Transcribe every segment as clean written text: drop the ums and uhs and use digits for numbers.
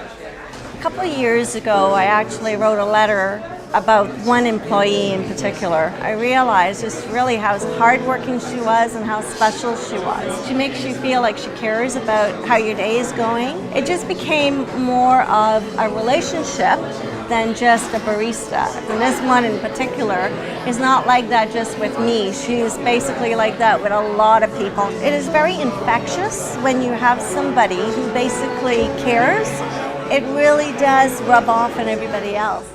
A couple of years ago, I actually wrote a letter about one employee in particular. I realized just really how hardworking she was and how special she was. She makes you feel like she cares about how your day is going. It just became more of a relationship than just a barista. And this one in particular is not like that just with me. She's basically like that with a lot of people. It is very infectious when you have somebody who basically cares. It really does rub off on everybody else.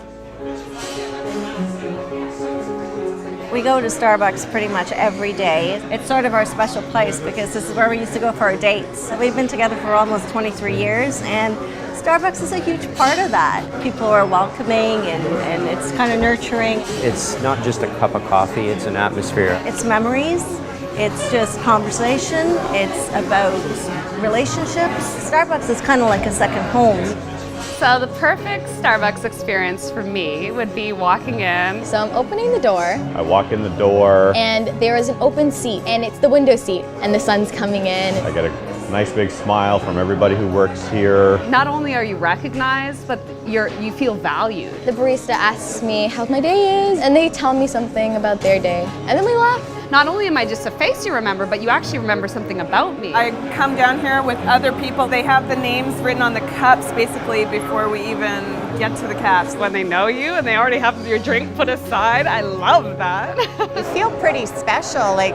We go to Starbucks pretty much every day. It's sort of our special place because this is where we used to go for our dates. We've been together for almost 23 years and Starbucks is a huge part of that. People are welcoming and it's kind of nurturing. It's not just a cup of coffee, it's an atmosphere. It's memories, it's just conversation, it's about relationships. Starbucks is kind of like a second home. So the perfect Starbucks experience for me would be walking in. So I'm opening the door. I walk in the door. And there is an open seat, and it's the window seat, and the sun's coming in. I get a nice big smile from everybody who works here. Not only are you recognized, but you feel valued. The barista asks me how my day is, and they tell me something about their day, and then we laugh. Not only am I just a face you remember, but you actually remember something about me. I come down here with other people. They have the names written on the cups basically before we even get to the caps. When they know you and they already have your drink put aside, I love that. You feel pretty special, like,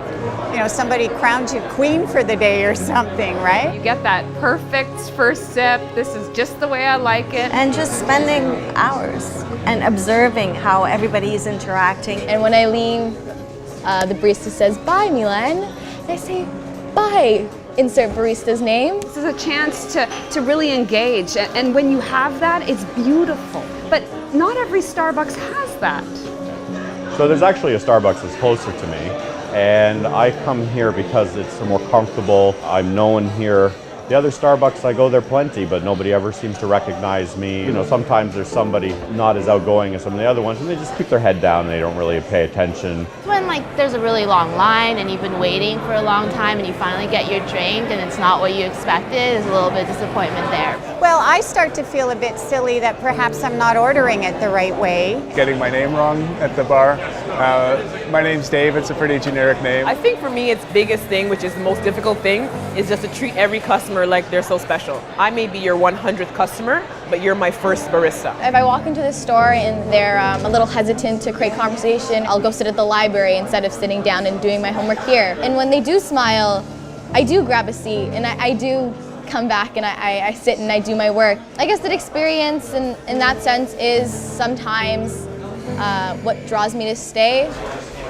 you know, somebody crowned you queen for the day or something, right? You get that perfect first sip. This is just the way I like it. And just spending hours and observing how everybody is interacting. And when I leave, the barista says, "Bye, Milan." And I say, "Bye." Insert barista's name. This is a chance to really engage. And when you have that, it's beautiful. But not every Starbucks has that. So there's actually a Starbucks that's closer to me. And I come here because it's more comfortable. I'm known here. The other Starbucks, I go there plenty, but nobody ever seems to recognize me. You know, sometimes there's somebody not as outgoing as some of the other ones, and they just keep their head down and they don't really pay attention. When there's a really long line and you've been waiting for a long time and you finally get your drink and it's not what you expected, there's a little bit of disappointment there. Well, I start to feel a bit silly that perhaps I'm not ordering it the right way. Getting my name wrong at the bar. My name's Dave, it's a pretty generic name. I think for me its biggest thing, which is the most difficult thing, is just to treat every customer like they're so special. I may be your 100th customer, but you're my first barista. If I walk into the store and they're a little hesitant to create conversation, I'll go sit at the library instead of sitting down and doing my homework here. And when they do smile, I do grab a seat and I do come back and I sit and I do my work. I guess that experience in that sense is sometimes what draws me to stay.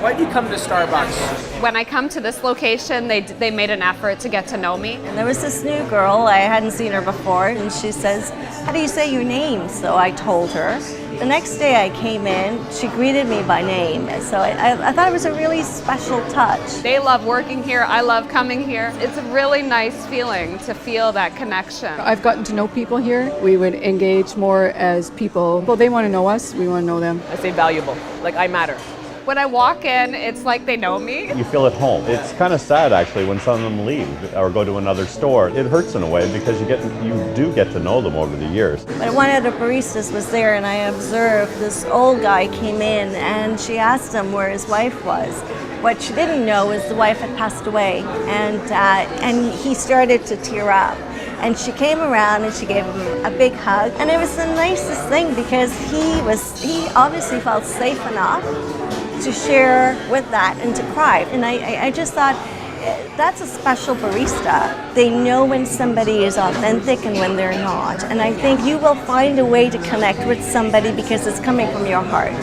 Why do you come to Starbucks? When I come to this location, they made an effort to get to know me. And there was this new girl, I hadn't seen her before, and she says, "How do you say your name?" So I told her. The next day I came in, she greeted me by name. So I thought it was a really special touch. They love working here, I love coming here. It's a really nice feeling to feel that connection. I've gotten to know people here. We would engage more as people. Well, they want to know us, we want to know them. I say valuable, like I matter. When I walk in, it's like they know me. You feel at home. It's kind of sad actually when some of them leave or go to another store. It hurts in a way because you do get to know them over the years. But one of the baristas was there and I observed this old guy came in and she asked him where his wife was. What she didn't know is the wife had passed away and he started to tear up. And she came around and she gave him a big hug. And it was the nicest thing because he obviously felt safe enough to share with that and to cry. And I just thought, that's a special barista. They know when somebody is authentic and when they're not. And I think you will find a way to connect with somebody because it's coming from your heart.